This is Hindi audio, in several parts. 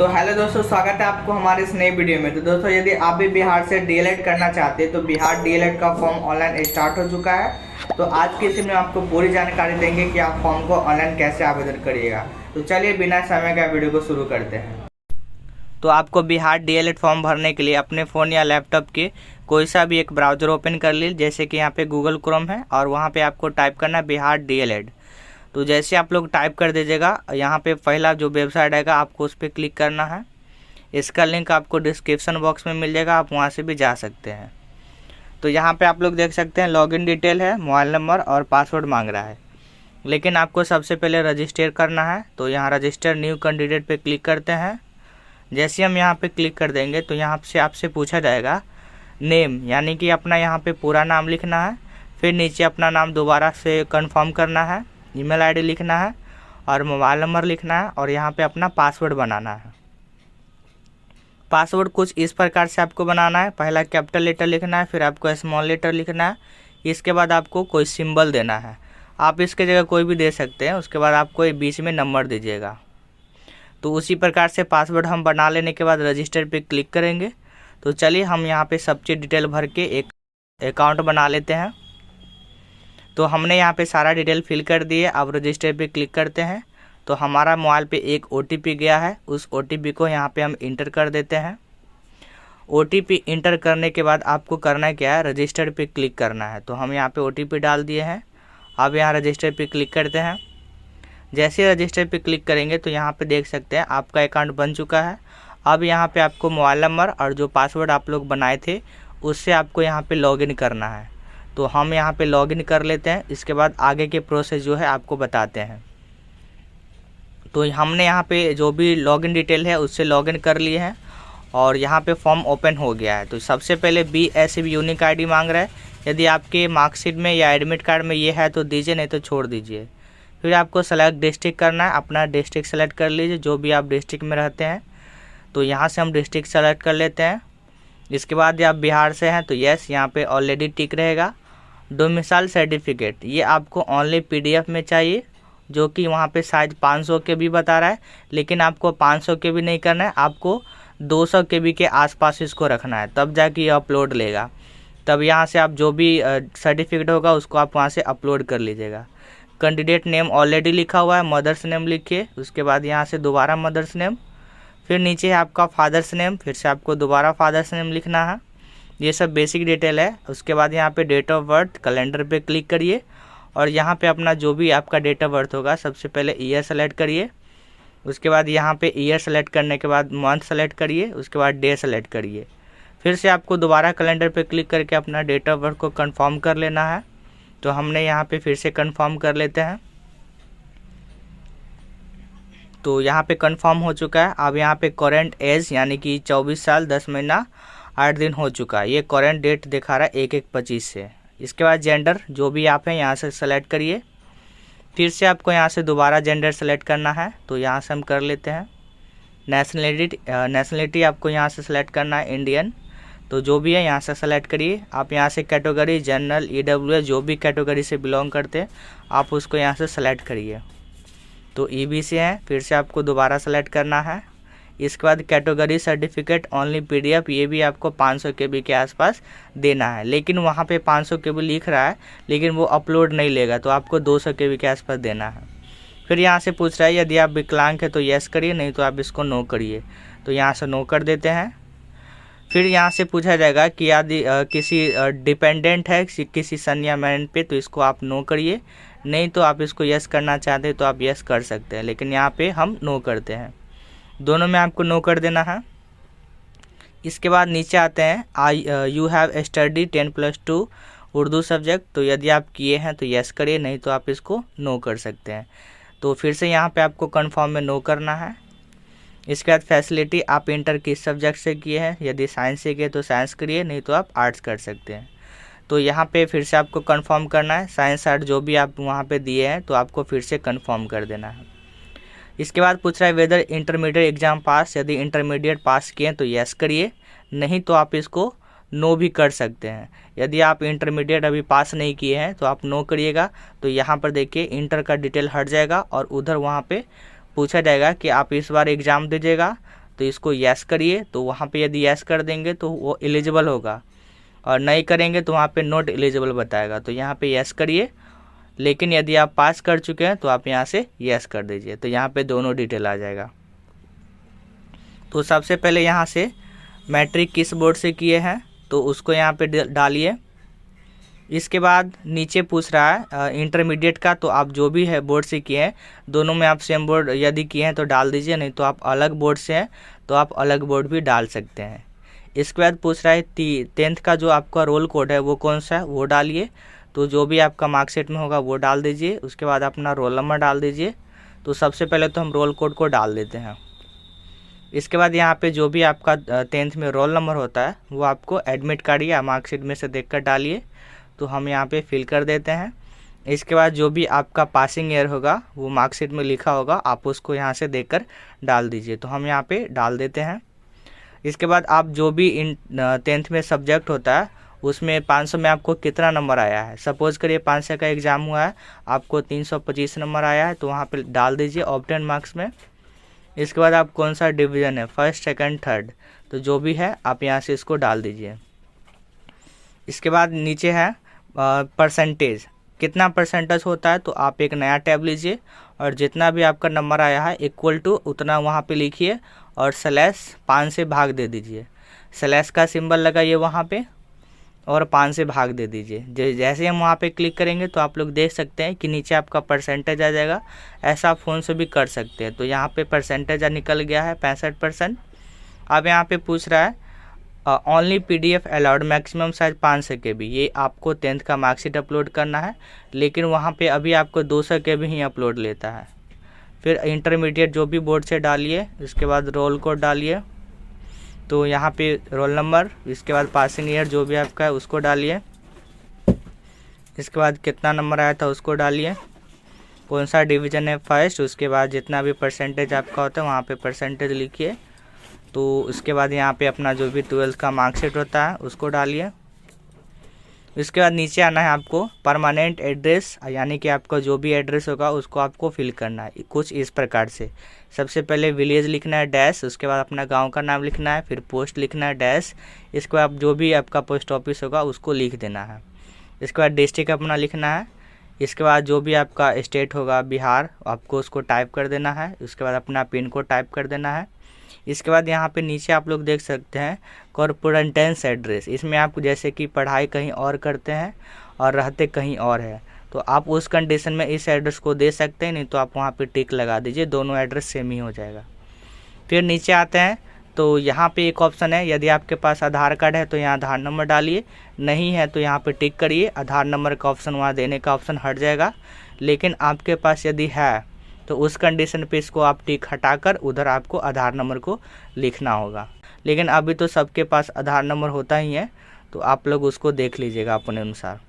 तो हेलो दोस्तों, स्वागत है आपको हमारे इस नए वीडियो में। तो दोस्तों, यदि आप भी बिहार से डीएलएड करना चाहते हैं तो बिहार डीएलएड का फॉर्म ऑनलाइन स्टार्ट हो चुका है। तो आज के इस में आपको पूरी जानकारी देंगे कि आप फॉर्म को ऑनलाइन कैसे आवेदन करिएगा। तो चलिए बिना समय का वीडियो को शुरू करते हैं। तो आपको बिहार डीएलएड फॉर्म भरने के लिए अपने फ़ोन या लैपटॉप के कोई सा भी एक ब्राउज़र ओपन कर लीजिए, जैसे कि यहाँ पे गूगल क्रोम है और वहाँ पे आपको टाइप करना है बिहार डीएलएड। तो जैसे आप लोग टाइप कर दीजिएगा, यहाँ पे पहला जो वेबसाइट आएगा आपको उस पर क्लिक करना है। इसका लिंक आपको डिस्क्रिप्शन बॉक्स में मिल जाएगा, आप वहाँ से भी जा सकते हैं। तो यहाँ पे आप लोग देख सकते हैं लॉगिन डिटेल है, मोबाइल नंबर और पासवर्ड मांग रहा है, लेकिन आपको सबसे पहले रजिस्टर करना है। तो यहाँ रजिस्टर न्यू कैंडिडेट पे क्लिक करते हैं। जैसे हम यहाँ पे क्लिक कर देंगे तो यहाँ से आपसे पूछा जाएगा नेम, यानी कि अपना यहाँ पे पूरा नाम लिखना है। फिर नीचे अपना नाम दोबारा से कंफर्म करना है, ईमेल आईडी लिखना है और मोबाइल नंबर लिखना है और यहाँ पे अपना पासवर्ड बनाना है। पासवर्ड कुछ इस प्रकार से आपको बनाना है। पहला कैपिटल लेटर लिखना है, फिर आपको स्मॉल लेटर लिखना है, इसके बाद आपको कोई सिंबल देना है। आप इसके जगह कोई भी दे सकते हैं। उसके बाद आपको बीच में नंबर दीजिएगा। तो उसी प्रकार से पासवर्ड हम बना लेने के बाद रजिस्टर पे क्लिक करेंगे। तो चलिए हम यहाँ पे सब चीज़ डिटेल भर के एक अकाउंट बना लेते हैं। तो हमने यहाँ पे सारा डिटेल फिल कर दिए। अब रजिस्टर पे क्लिक करते हैं तो हमारा मोबाइल पे एक OTP गया है। उस OTP को यहाँ पे हम इंटर कर देते हैं। OTP इंटर करने के बाद आपको करना क्या है, रजिस्टर पे क्लिक करना है। तो हम यहाँ पे OTP डाल दिए हैं। अब यहाँ रजिस्टर पे क्लिक करते हैं। जैसे रजिस्टर पे क्लिक करेंगे तो यहाँ पे देख सकते हैं आपका अकाउंट बन चुका है। अब यहाँ पे आपको मोबाइल नंबर और जो पासवर्ड आप लोग बनाए थे उससे आपको यहाँ पे लॉगिन करना है। तो हम यहाँ पे लॉगिन कर लेते हैं। इसके बाद आगे के प्रोसेस जो है आपको बताते हैं। तो हमने यहाँ पे जो भी लॉगिन डिटेल है उससे लॉगिन कर लिए हैं और यहाँ पे फॉर्म ओपन हो गया है। तो सबसे पहले BSB यूनिक ID मांग रहा है। यदि आपके मार्कशीट में या एडमिट कार्ड में ये है तो दीजिए, नहीं तो छोड़ दीजिए। फिर आपको सेलेक्ट डिस्ट्रिक्ट करना है। अपना डिस्ट्रिक्ट सेलेक्ट कर लीजिए, जो भी आप डिस्ट्रिक्ट में रहते हैं। तो यहाँ से हम डिस्ट्रिक्ट सेलेक्ट कर लेते हैं। इसके बाद आप बिहार से हैं तो यस, यहाँ पे ऑलरेडी टिक रहेगा। डोमिसाइल सर्टिफिकेट ये आपको ओनली PDF में चाहिए, जो कि वहाँ पे साइज 500 KB बता रहा है, लेकिन आपको 500 KB नहीं करना है, आपको 200 KB के आसपास इसको रखना है, तब जाके ये अपलोड लेगा। तब यहाँ से आप जो भी सर्टिफिकेट होगा उसको आप वहाँ से अपलोड कर लीजिएगा। कैंडिडेट नेम ऑलरेडी लिखा हुआ है, मदर्स नेम लिखिए। उसके बाद यहाँ से दोबारा मदर्स नेम, फिर नीचे है आपका फादर्स नेम, फिर से आपको दोबारा फादर्स नेम लिखना है। ये सब बेसिक डिटेल है। उसके बाद यहाँ पे डेट ऑफ बर्थ, कैलेंडर पे क्लिक करिए और यहाँ पे अपना जो भी आपका डेट ऑफ बर्थ होगा सबसे पहले ईयर सेलेक्ट करिए। उसके बाद यहाँ पे ईयर सेलेक्ट करने के बाद मंथ सेलेक्ट करिए। उसके बाद डे सेलेक्ट करिए। फिर से आपको दोबारा कैलेंडर पे क्लिक करके अपना डेट ऑफ बर्थ को कंफर्म कर लेना है। तो हमने यहाँ पे फिर से कंफर्म कर लेते हैं। तो यहाँ पे कंफर्म हो चुका है। अब यहाँ पे करेंट एज यानी कि 24 साल 10 महीना 8 दिन हो चुका है। ये करेंट डेट दिखा रहा है 1/1/25 से। इसके बाद जेंडर जो भी आप हैं यहाँ से सेलेक्ट करिए। फिर से आपको यहाँ से दोबारा जेंडर सेलेक्ट करना है। तो यहाँ से हम कर लेते हैं। नेशनलिटी आपको यहाँ से सेलेक्ट करना है इंडियन। तो जो भी है यहाँ से सेलेक्ट करिए। आप यहाँ से कैटेगरी जनरल EWS जो भी कैटेगरी से बिलोंग करते हैं आप उसको यहाँ से सेलेक्ट करिए। तो EBC है, फिर से आपको दोबारा सेलेक्ट करना है। इसके बाद कैटेगरी सर्टिफिकेट ओनली PDF, ये भी आपको 500 KB के आसपास देना है, लेकिन वहाँ पे 500 KB लिख रहा है लेकिन वो अपलोड नहीं लेगा, तो आपको 200 KB के आसपास देना है। फिर यहाँ से पूछ रहा है यदि आप विकलांग है तो यस करिए, नहीं तो आप इसको नो करिए। तो यहाँ से नो कर देते हैं। फिर यहाँ से पूछा जाएगा कि यदि किसी डिपेंडेंट है किसी सन या मैन पे, तो इसको आप नो करिए, नहीं तो आप इसको यस करना चाहते हैं तो आप यस कर सकते हैं, लेकिन यहाँ पे हम नो करते हैं। दोनों में आपको नो कर देना है। इसके बाद नीचे आते हैं you have study 10+2 Urdu subject. तो यदि आप किए हैं तो यस करिए, नहीं तो आप इसको नो कर सकते हैं। तो फिर से यहाँ पे आपको कंफर्म में नो करना है। इसके बाद फैसिलिटी आप इंटर किस सब्जेक्ट से किए हैं, यदि साइंस से किए तो साइंस करिए, नहीं तो आप आर्ट्स कर सकते हैं। तो यहाँ पे फिर से आपको कंफर्म करना है। साइंस आर्ट जो भी आप वहाँ पे दिए हैं तो आपको फिर से कंफर्म कर देना है। इसके बाद पूछ रहा है वेदर इंटरमीडिएट एग्जाम पास, यदि इंटरमीडिएट पास किए तो यस करिए, नहीं तो आप इसको नो भी कर सकते हैं। यदि आप इंटरमीडिएट अभी पास नहीं किए हैं तो आप नो करिएगा। तो यहाँ पर देखिए इंटर का डिटेल हट जाएगा और उधर वहाँ पे पूछा जाएगा कि आप इस बार एग्ज़ाम दीजिएगा तो इसको यस करिए, तो वहाँ पे यदि यस कर देंगे तो वो एलिजिबल होगा, और नहीं करेंगे तो वहाँ पे नॉट एलिजिबल बताएगा। तो यहाँ पे यस करिए, लेकिन यदि आप पास कर चुके हैं तो आप यहाँ से यस कर दीजिए, तो यहाँ पे दोनों डिटेल आ जाएगा। तो सबसे पहले यहाँ से मैट्रिक किस बोर्ड से किए हैं तो उसको यहाँ पे डालिए। इसके बाद नीचे पूछ रहा है इंटरमीडिएट का, तो आप जो भी है बोर्ड से किए हैं दोनों में आप सेम बोर्ड यदि किए हैं तो डाल दीजिए, नहीं तो आप अलग बोर्ड से हैं तो आप अलग बोर्ड भी डाल सकते हैं। इसके बाद पूछ रहा है 10th का जो आपका रोल कोड है वो कौन सा है वो डालिए, तो जो भी आपका मार्कशीट में होगा वो डाल दीजिए। उसके बाद अपना रोल नंबर डाल दीजिए। तो सबसे पहले तो हम रोल कोड को डाल देते हैं। इसके बाद यहाँ पे जो भी आपका 10th में रोल नंबर होता है वो आपको एडमिट कार्ड या मार्कशीट में से देखकर डालिए, तो हम यहाँ पे फिल कर देते हैं। इसके बाद जो भी आपका पासिंग ईयर होगा वो मार्कशीट में लिखा होगा, आप उसको यहाँ से देखकर डाल दीजिए, तो हम यहाँ पे डाल देते हैं। इसके बाद आप जो भी 10th में सब्जेक्ट होता है उसमें 500 में आपको कितना नंबर आया है। सपोज़ करिए 500 का एग्ज़ाम हुआ है, आपको 325 नंबर आया है, तो वहाँ पे डाल दीजिए ऑब्टेन मार्क्स में। इसके बाद आप कौन सा डिवीज़न है, फर्स्ट सेकंड थर्ड, तो जो भी है आप यहाँ से इसको डाल दीजिए। इसके बाद नीचे है परसेंटेज, कितना परसेंटेज होता है, तो आप एक नया टैब लीजिए और जितना भी आपका नंबर आया है इक्वल टू उतना वहाँ पे लिखिए और /5 से भाग दे दीजिए। स्लैश का सिंबल लगाइए वहाँ पे और 5 से भाग दे दीजिए। जैसे हम वहाँ पे क्लिक करेंगे तो आप लोग देख सकते हैं कि नीचे आपका परसेंटेज आ जाएगा। ऐसा आप फ़ोन से भी कर सकते हैं। तो यहाँ पे परसेंटेज निकल गया है 65%। अब यहाँ पे पूछ रहा है only PDF allowed, maximum size 500 KB। ये आपको 10th का मार्कशीट अपलोड करना है, लेकिन वहाँ पे अभी आपको 200 KB ही अपलोड लेता है। फिर इंटरमीडिएट जो भी बोर्ड से डालिए, इसके बाद रोल कोड डालिए, तो यहाँ पे रोल नंबर, इसके बाद पासिंग ईयर जो भी आपका है उसको डालिए। इसके बाद कितना नंबर आया था उसको डालिए, कौन सा डिवीज़न है फर्स्ट, उसके बाद जितना भी परसेंटेज आपका होता है वहाँ पे परसेंटेज लिखिए। तो उसके बाद यहाँ पे अपना जो भी 12th का मार्कशीट होता है उसको डालिए। इसके बाद नीचे आना है आपको परमानेंट एड्रेस, यानी कि आपका जो भी एड्रेस होगा उसको आपको फिल करना है कुछ इस प्रकार से। सबसे पहले विलेज लिखना है डैश, उसके बाद अपना गांव का नाम लिखना है, फिर पोस्ट लिखना है डैश, इसके बाद जो भी आपका पोस्ट ऑफिस होगा उसको लिख देना है। इसके बाद डिस्ट्रिक्ट अपना लिखना है। इसके बाद जो भी आपका स्टेट होगा बिहार, आपको उसको टाइप कर देना है। उसके बाद अपना पिन कोड टाइप कर देना है। इसके बाद यहाँ पे नीचे आप लोग देख सकते हैं कॉरपोरेटेंस एड्रेस, इसमें आप जैसे कि पढ़ाई कहीं और करते हैं और रहते कहीं और है तो आप उस कंडीशन में इस एड्रेस को दे सकते हैं, नहीं तो आप वहाँ पे टिक लगा दीजिए, दोनों एड्रेस सेम ही हो जाएगा। फिर नीचे आते हैं तो यहाँ पे एक ऑप्शन है, यदि आपके पास आधार कार्ड है तो यहाँ आधार नंबर डालिए, नहीं है तो यहाँ पे टिक करिए। आधार नंबर का ऑप्शन वहाँ देने का ऑप्शन हट जाएगा, लेकिन आपके पास यदि है तो उस कंडीशन पे इसको आप टिक हटाकर उधर आपको आधार नंबर को लिखना होगा। लेकिन अभी तो सबके पास आधार नंबर होता ही है, तो आप लोग उसको देख लीजिएगा अपने अनुसार।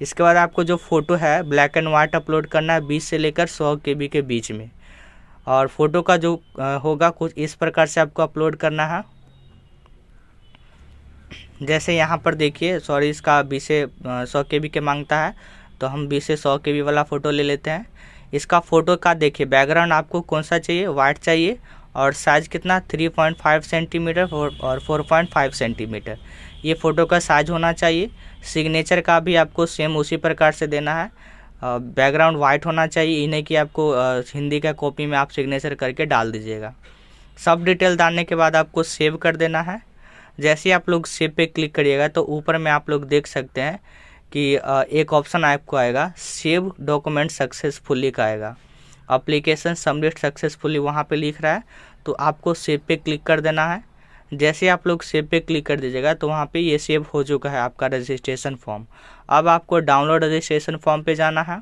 इसके बाद आपको जो फ़ोटो है ब्लैक एंड वाइट अपलोड करना है 20 से लेकर 100 KB के बीच में, और फ़ोटो का जो होगा कुछ इस प्रकार से आपको अपलोड करना है। जैसे यहाँ पर देखिए, सॉरी इसका 20 से 100 KB के मांगता है, तो हम 20 से 100 KB वाला फ़ोटो ले लेते हैं। इसका फ़ोटो का देखिए बैकग्राउंड आपको कौन सा चाहिए, वाइट चाहिए, और साइज़ कितना 3.5 सेंटीमीटर और 4.5 सेंटीमीटर ये फ़ोटो का साइज होना चाहिए। सिग्नेचर का भी आपको सेम उसी प्रकार से देना है। बैकग्राउंड वाइट होना चाहिए, इन्हें कि आपको हिंदी का कॉपी में आप सिग्नेचर करके डाल दीजिएगा। सब डिटेल डालने के बाद आपको सेव कर देना है। जैसे ही आप लोग सेव पे क्लिक करिएगा तो ऊपर में आप लोग देख सकते हैं कि एक ऑप्शन आपको आएगा सेव डॉक्यूमेंट सक्सेसफुली का आएगा, एप्लीकेशन सबमिट सक्सेसफुली वहाँ पे लिख रहा है, तो आपको सेव पे क्लिक कर देना है। जैसे आप लोग सेव पे क्लिक कर दीजिएगा तो वहाँ पे ये सेव हो चुका है आपका रजिस्ट्रेशन फॉर्म। अब आपको डाउनलोड रजिस्ट्रेशन फॉर्म पे जाना है।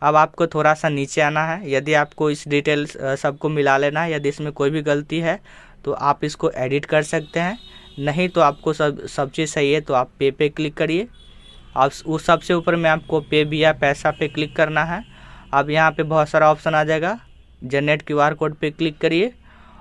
अब आपको थोड़ा सा नीचे आना है, यदि आपको इस डिटेल सबको मिला लेना है, यदि इसमें कोई भी गलती है तो आप इसको एडिट कर सकते हैं, नहीं तो आपको सब चीज़ सही है तो आप पे क्लिक करिए। अब उस सबसे ऊपर में आपको पे भी या पैसा पे क्लिक करना है। अब यहाँ पे बहुत सारा ऑप्शन आ जाएगा, जनरेट QR कोड पे क्लिक करिए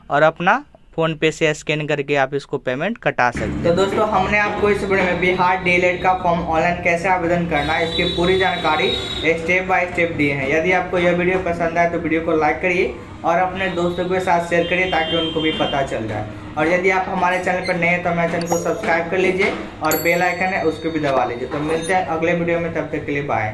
और अपना फ़ोन पे से स्कैन करके आप इसको पेमेंट कटा सकते हैं। तो दोस्तों हमने आपको इस वीडियो में बिहार डीएलएड का फॉर्म ऑनलाइन कैसे आवेदन करना है इसकी पूरी जानकारी स्टेप बाय स्टेप दी है। यदि आपको यह वीडियो पसंद आए तो वीडियो को लाइक करिए और अपने दोस्तों के साथ शेयर करिए ताकि उनको भी पता चल जाए। और यदि आप हमारे चैनल पर नए हैं तो हमारे चैनल को सब्सक्राइब कर लीजिए और बेल आइकन है उसको भी दबा लीजिए। तो मिलते हैं अगले वीडियो में, तब तक के लिए बाय।